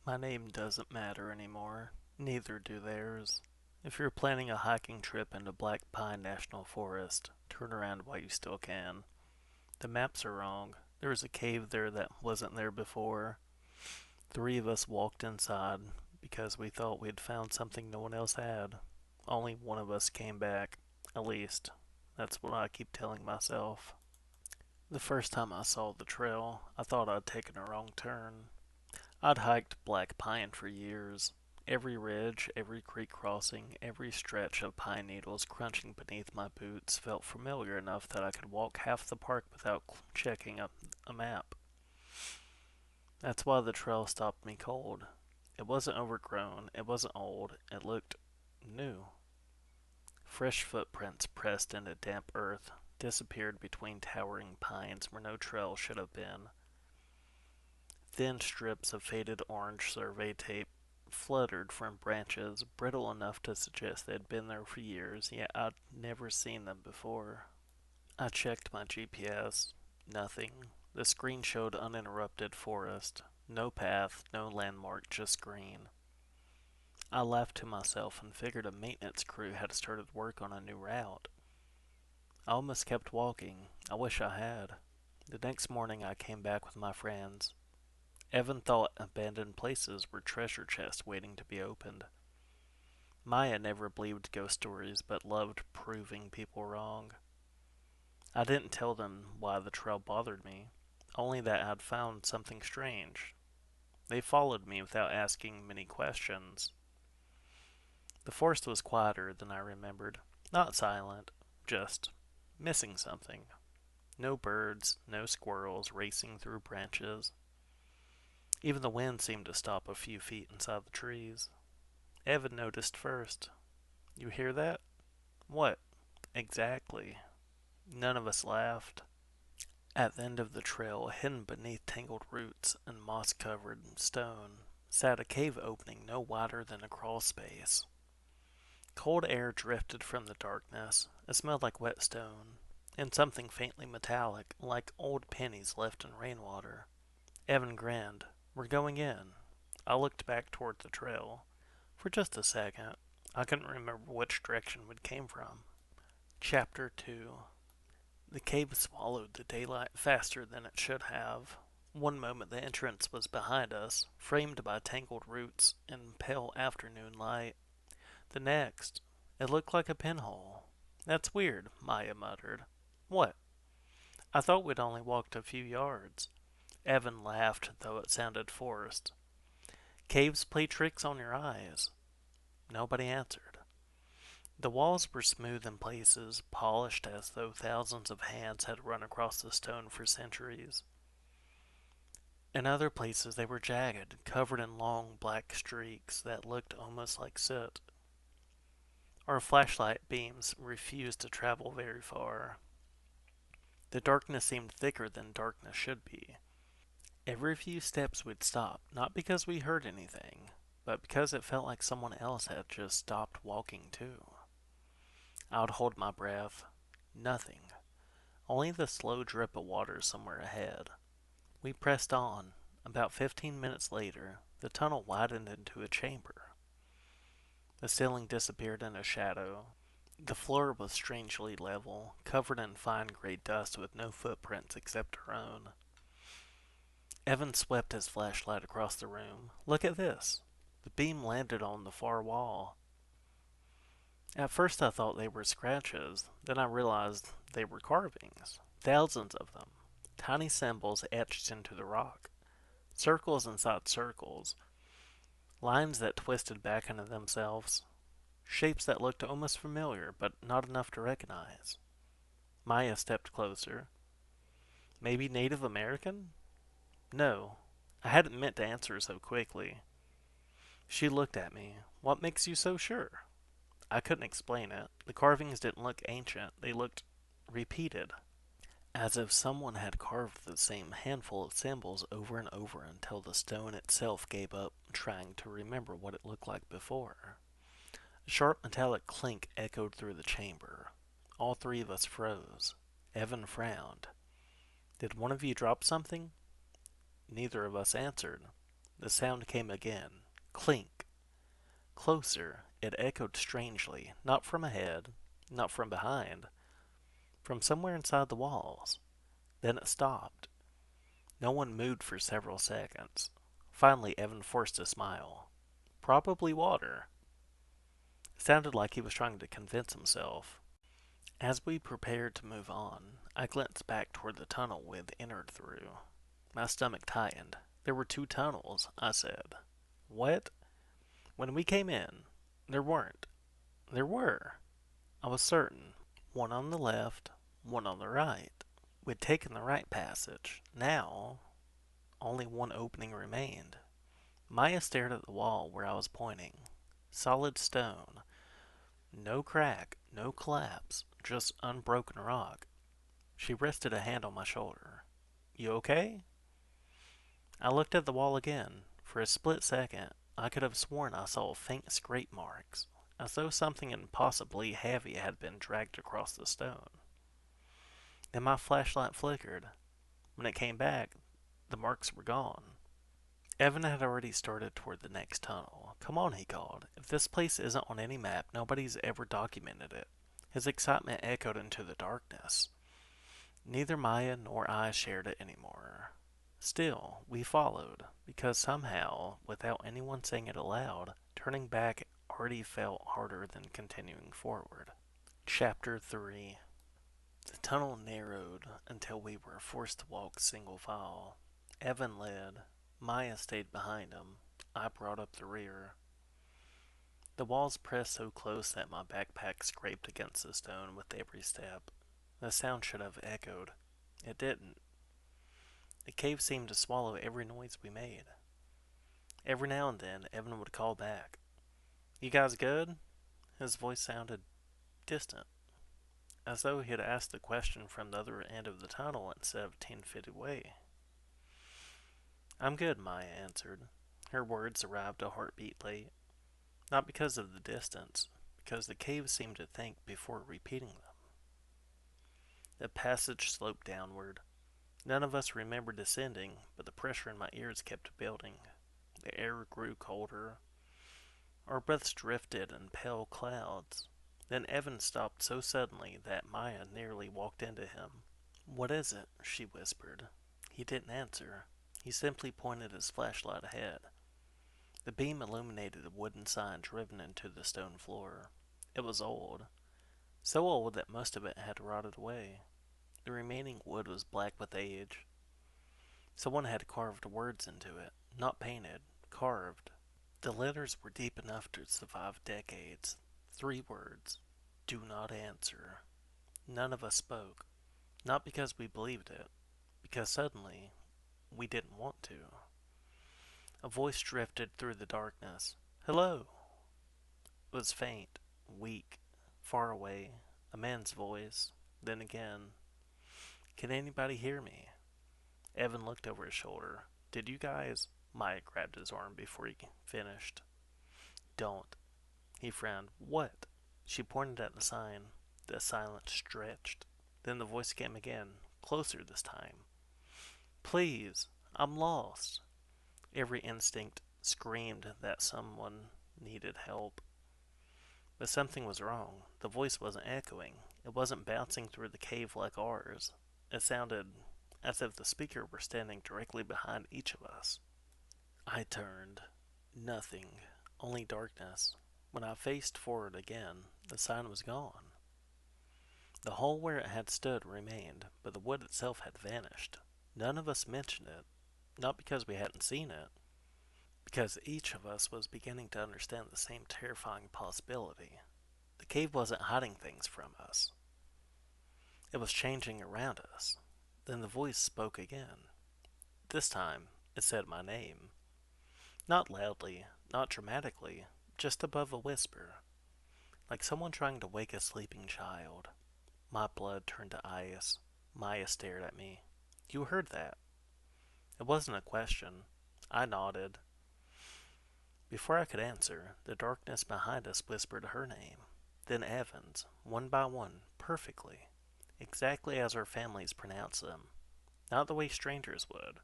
My name doesn't matter anymore. Neither do theirs. If you're planning a hiking trip into Black Pine National Forest, turn around while you still can. The maps are wrong. There was a cave there that wasn't there before. Three of us walked inside because we thought we'd found something no one else had. Only one of us came back. At least, that's what I keep telling myself. The first time I saw the trail, I thought I'd taken a wrong turn. I'd hiked Black Pine for years. Every ridge, every creek crossing, every stretch of pine needles crunching beneath my boots felt familiar enough that I could walk half the park without checking a map. That's why the trail stopped me cold. It wasn't overgrown, it wasn't old, it looked new. Fresh footprints pressed into damp earth, disappeared between towering pines where no trail should have been. Thin strips of faded orange survey tape fluttered from branches, brittle enough to suggest they'd been there for years, yet I'd never seen them before. I checked my GPS. Nothing. The screen showed uninterrupted forest. No path, no landmark, just green. I laughed to myself and figured a maintenance crew had started work on a new route. I almost kept walking. I wish I had. The next morning I came back with my friends. Evan thought abandoned places were treasure chests waiting to be opened. Maya never believed ghost stories but loved proving people wrong. I didn't tell them why the trail bothered me, only that I'd found something strange. They followed me without asking many questions. The forest was quieter than I remembered. Not silent, just missing something. No birds, no squirrels racing through branches. Even the wind seemed to stop a few feet inside the trees. Evan noticed first. You hear that? What? Exactly. None of us laughed. At the end of the trail, hidden beneath tangled roots and moss covered stone, sat a cave opening no wider than a crawl space. Cold air drifted from the darkness. It smelled like wet stone, and something faintly metallic, like old pennies left in rainwater. Evan grinned. We're going in. I looked back toward the trail. For just a second, I couldn't remember which direction we came from. Chapter 2. The cave swallowed the daylight faster than it should have. One moment the entrance was behind us, framed by tangled roots and pale afternoon light. The next, it looked like a pinhole. That's weird, Maya muttered. What? I thought we'd only walked a few yards. Evan laughed, though it sounded forced. Caves play tricks on your eyes. Nobody answered. The walls were smooth in places, polished as though thousands of hands had run across the stone for centuries. In other places they were jagged, covered in long black streaks that looked almost like soot. Our flashlight beams refused to travel very far. The darkness seemed thicker than darkness should be. Every few steps we'd stop, not because we heard anything, but because it felt like someone else had just stopped walking too. I would hold my breath. Nothing. Only the slow drip of water somewhere ahead. We pressed on. About 15 minutes later, the tunnel widened into a chamber. The ceiling disappeared in a shadow. The floor was strangely level, covered in fine gray dust with no footprints except our own. Evan swept his flashlight across the room. Look at this. The beam landed on the far wall. At first I thought they were scratches, then I realized they were carvings. Thousands of them. Tiny symbols etched into the rock. Circles inside circles. Lines that twisted back into themselves. Shapes that looked almost familiar, but not enough to recognize. Maya stepped closer. Maybe Native American? No. I hadn't meant to answer so quickly. She looked at me. What makes you so sure? I couldn't explain it. The carvings didn't look ancient, they looked repeated. As if someone had carved the same handful of symbols over and over until the stone itself gave up trying to remember what it looked like before. A sharp metallic clink echoed through the chamber. All three of us froze. Evan frowned. Did one of you drop something? Neither of us answered. The sound came again. Clink. Closer. It echoed strangely, not from ahead, not from behind, from somewhere inside the walls. Then it stopped. No one moved for several seconds. Finally, Evan forced a smile. Probably water. It sounded like he was trying to convince himself. As we prepared to move on, I glanced back toward the tunnel we had entered through. My stomach tightened. There were two tunnels, I said. What? When we came in, there weren't. There were. I was certain. One on the left, one on the right. We'd taken the right passage. Now, only one opening remained. Maya stared at the wall where I was pointing. Solid stone. No crack, no collapse, just unbroken rock. She rested a hand on my shoulder. You okay? I looked at the wall again. For a split second, I could have sworn I saw faint scrape marks, as though something impossibly heavy had been dragged across the stone. Then my flashlight flickered. When it came back, the marks were gone. Evan had already started toward the next tunnel. Come on, he called. If this place isn't on any map, nobody's ever documented it. His excitement echoed into the darkness. Neither Maya nor I shared it anymore. Still, we followed, because somehow, without anyone saying it aloud, turning back already felt harder than continuing forward. Chapter 3. The tunnel narrowed until we were forced to walk single file. Evan led. Maya stayed behind him. I brought up the rear. The walls pressed so close that my backpack scraped against the stone with every step. The sound should have echoed. It didn't. The cave seemed to swallow every noise we made. Every now and then, Evan would call back. You guys good? His voice sounded distant, as though he had asked the question from the other end of the tunnel instead of 10 feet away. I'm good, Maya answered. Her words arrived a heartbeat late. Not because of the distance, because the cave seemed to think before repeating them. The passage sloped downward. None of us remembered descending, but the pressure in my ears kept building. The air grew colder. Our breaths drifted in pale clouds. Then Evan stopped so suddenly that Maya nearly walked into him. What is it? She whispered. He didn't answer. He simply pointed his flashlight ahead. The beam illuminated a wooden sign driven into the stone floor. It was old. So old that most of it had rotted away. The remaining wood was black with age. Someone had carved words into it, not painted, carved. The letters were deep enough to survive decades. 3 words. Do not answer. None of us spoke. Not because we believed it, because suddenly we didn't want to. A voice drifted through the darkness. Hello. It was faint, weak, far away, a man's voice. Then again, can anybody hear me? Evan looked over his shoulder. Did you guys? Maya grabbed his arm before he finished. Don't. He frowned. What? She pointed at the sign. The silence stretched. Then the voice came again, closer this time. Please, I'm lost. Every instinct screamed that someone needed help. But something was wrong. The voice wasn't echoing. It wasn't bouncing through the cave like ours. It sounded as if the speaker were standing directly behind each of us. I turned. Nothing. Only darkness. When I faced forward again, the sign was gone. The hole where it had stood remained, but the wood itself had vanished. None of us mentioned it. Not because we hadn't seen it, because each of us was beginning to understand the same terrifying possibility. The cave wasn't hiding things from us. It was changing around us. Then the voice spoke again. This time, it said my name. Not loudly, not dramatically, just above a whisper, like someone trying to wake a sleeping child. My blood turned to ice. Maya stared at me. You heard that? It wasn't a question. I nodded. Before I could answer, the darkness behind us whispered her name, then Evan's, one by one, perfectly, exactly as our families pronounce them, not the way strangers would.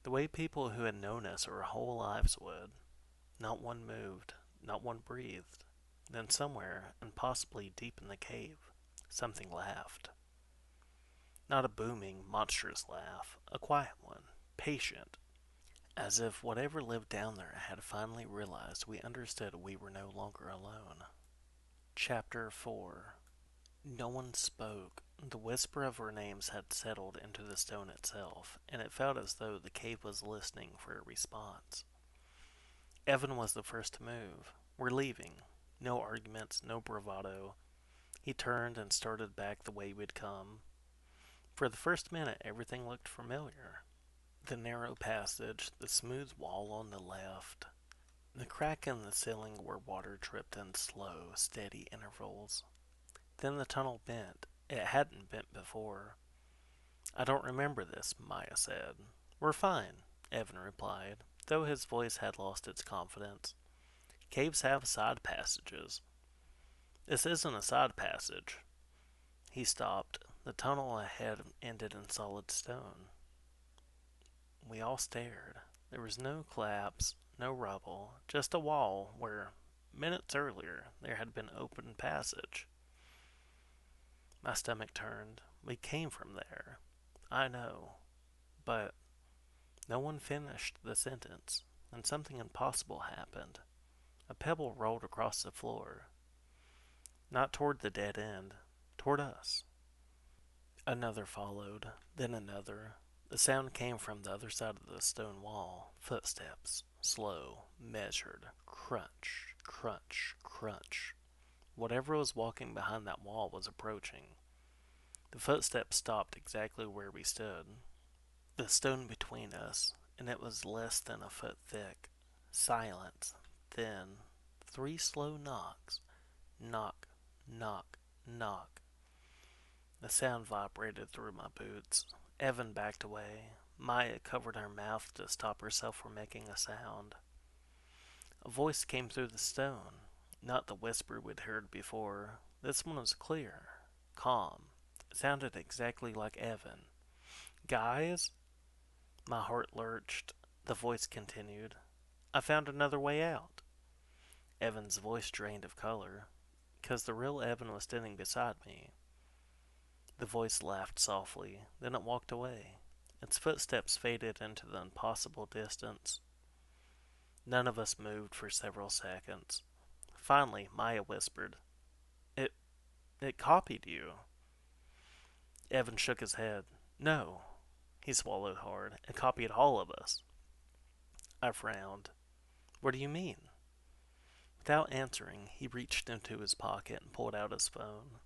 The way people who had known us our whole lives would. Not one moved, not one breathed. Then somewhere, and possibly deep in the cave, something laughed. Not a booming, monstrous laugh, a quiet one, patient, as if whatever lived down there had finally realized we understood we were no longer alone. Chapter 4. No one spoke. The whisper of our names had settled into the stone itself, and it felt as though the cave was listening for a response. Evan was the first to move. We're leaving. No arguments, no bravado. He turned and started back the way we'd come. For the first minute, everything looked familiar. The narrow passage, the smooth wall on the left, the crack in the ceiling where water dripped in slow, steady intervals. Then the tunnel bent. It hadn't bent before. I don't remember this, Maya said. We're fine, Evan replied, though his voice had lost its confidence. Caves have side passages. This isn't a side passage. He stopped. The tunnel ahead ended in solid stone. We all stared. There was no collapse, no rubble, just a wall where, minutes earlier, there had been open passage. My stomach turned. We came from there. I know. But no one finished the sentence, and something impossible happened. A pebble rolled across the floor. Not toward the dead end, toward us. Another followed, then another. The sound came from the other side of the stone wall. Footsteps, slow, measured, crunch, crunch, crunch. Whatever was walking behind that wall was approaching. The footsteps stopped exactly where we stood. The stone between us, and it was less than a foot thick. Silence. Then, 3 slow knocks. Knock, knock, knock. The sound vibrated through my boots. Evan backed away. Maya covered her mouth to stop herself from making a sound. A voice came through the stone. Not the whisper we'd heard before. This one was clear, calm. It sounded exactly like Evan. Guys? My heart lurched. The voice continued. I found another way out. Evan's voice drained of color, because the real Evan was standing beside me. The voice laughed softly, then it walked away. Its footsteps faded into the impossible distance. None of us moved for several seconds. Finally, Maya whispered, It it copied you. Evan shook his head. No. He swallowed hard. It copied all of us. I frowned. What do you mean? Without answering, he reached into his pocket and pulled out his phone.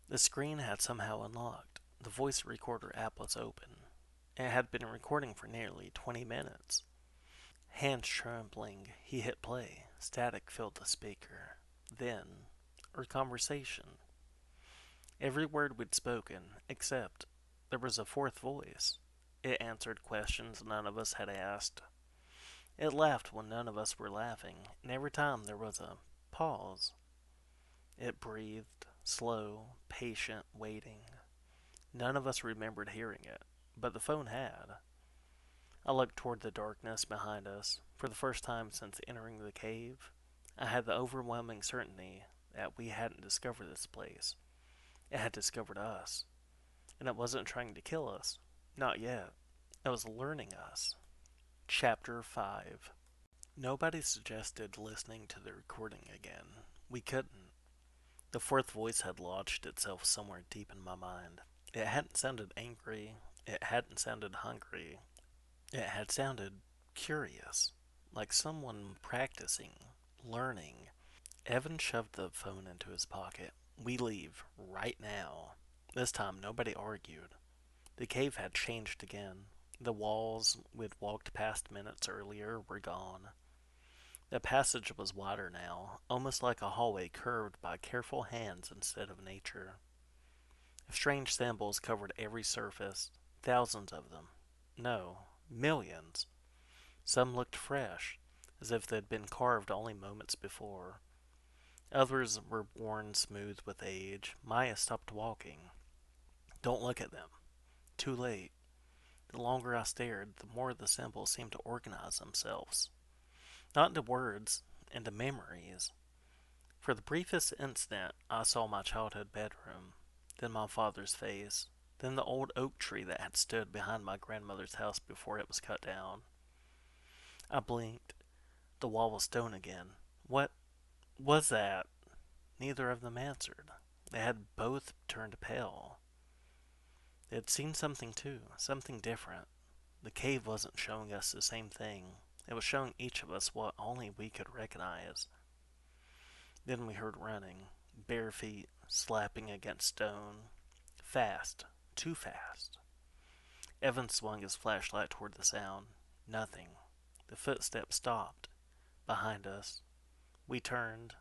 The screen had somehow unlocked. The voice recorder app was open. It had been recording for nearly 20 minutes. Hands trembling, he hit play. Static filled the speaker. Then, our conversation. Every word we'd spoken, except there was a fourth voice. It answered questions none of us had asked. It laughed when none of us were laughing, and every time there was a pause. It breathed, slow, patient, waiting. None of us remembered hearing it, but the phone had. I looked toward the darkness behind us. For the first time since entering the cave, I had the overwhelming certainty that we hadn't discovered this place. It had discovered us. And it wasn't trying to kill us. Not yet. It was learning us. Chapter 5. Nobody suggested listening to the recording again. We couldn't. The fourth voice had lodged itself somewhere deep in my mind. It hadn't sounded angry. It hadn't sounded hungry. It had sounded curious, like someone practicing, learning. Evan shoved the phone into his pocket. We leave, right now. This time nobody argued. The cave had changed again. The walls we'd walked past minutes earlier were gone. The passage was wider now, almost like a hallway curved by careful hands instead of nature. Strange symbols covered every surface, thousands of them. No, millions. Some looked fresh, as if they'd been carved only moments before. Others were worn smooth with age. Maya stopped walking. Don't look at them. Too late. The longer I stared, the more the symbols seemed to organize themselves. Not into words, into memories. For the briefest instant, I saw my childhood bedroom, then my father's face, then the old oak tree that had stood behind my grandmother's house before it was cut down. I blinked. The wall was stone again. What was that? Neither of them answered. They had both turned pale. They had seen something too, something different. The cave wasn't showing us the same thing. It was showing each of us what only we could recognize. Then we heard running, bare feet slapping against stone. Fast, too fast. Evan swung his flashlight toward the sound. Nothing. The footsteps stopped. Behind us. We turned.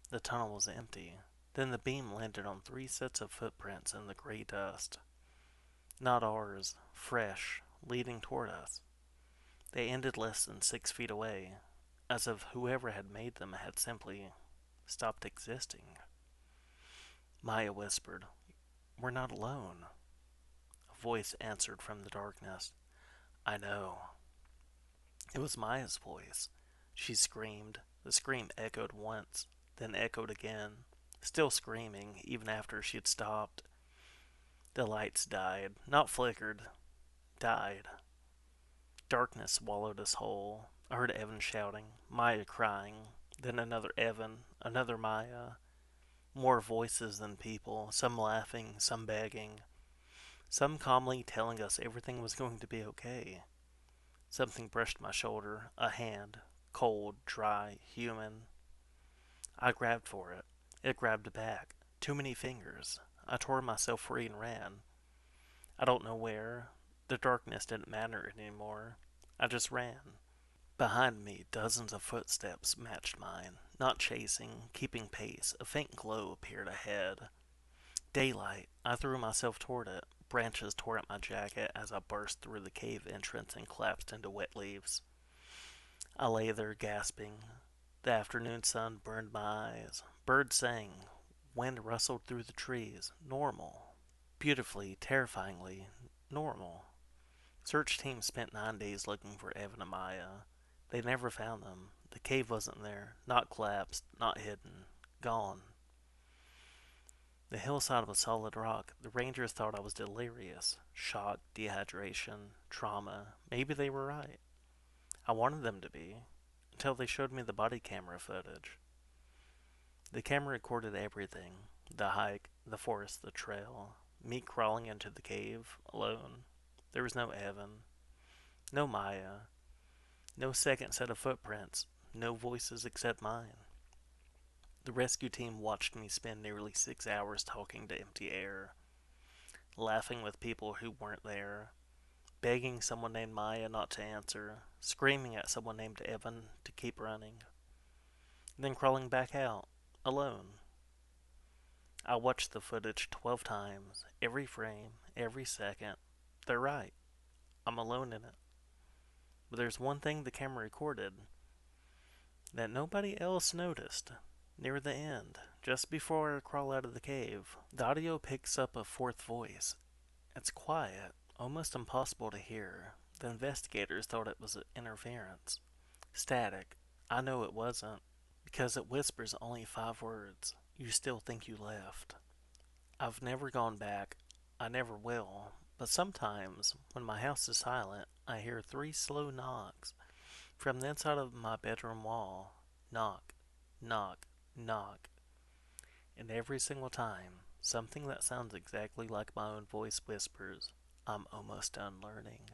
The tunnel was empty. Then the beam landed on 3 sets of footprints in the gray dust. Not ours, fresh, leading toward us. They ended less than 6 feet away, as if whoever had made them had simply stopped existing. Maya whispered, "We're not alone." A voice answered from the darkness. "I know." It was Maya's voice. She screamed. The scream echoed once, then echoed again, still screaming even after she had stopped. The lights died, not flickered, died. Darkness swallowed us whole. I heard Evan shouting, Maya crying, then another Evan, another Maya. More voices than people, some laughing, some begging, some calmly telling us everything was going to be okay. Something brushed my shoulder, a hand, cold, dry, human. I grabbed for it. It grabbed back. Too many fingers. I tore myself free and ran. I don't know where. The darkness didn't matter anymore. I just ran. Behind me, dozens of footsteps matched mine. Not chasing, keeping pace. A faint glow appeared ahead. Daylight. I threw myself toward it. Branches tore at my jacket as I burst through the cave entrance and collapsed into wet leaves. I lay there gasping. The afternoon sun burned my eyes. Birds sang. Wind rustled through the trees. Normal. Beautifully, terrifyingly normal. Search team spent 9 days looking for Evan and Maya. They never found them. The cave wasn't there. Not collapsed. Not hidden. Gone. The hillside was solid rock. The rangers thought I was delirious. Shock, dehydration, trauma. Maybe they were right. I wanted them to be. Until they showed me the body camera footage. The camera recorded everything. The hike, the forest, the trail. Me crawling into the cave, alone. There was no Evan. No Maya. No second set of footprints. No voices except mine. The rescue team watched me spend nearly 6 hours talking to empty air, laughing with people who weren't there, begging someone named Maya not to answer, screaming at someone named Evan to keep running, then crawling back out, alone. I watched the footage 12 times, every frame, every second. They're right. I'm alone in it. But there's one thing the camera recorded that nobody else noticed. Near the end, just before I crawl out of the cave, the audio picks up a fourth voice. It's quiet, almost impossible to hear. The investigators thought it was interference. Static. I know it wasn't, because it whispers only 5 words. You still think you left. I've never gone back. I never will. But sometimes, when my house is silent, I hear 3 slow knocks from the inside of my bedroom wall. Knock, knock, knock. And every single time, something that sounds exactly like my own voice whispers, I'm almost done learning.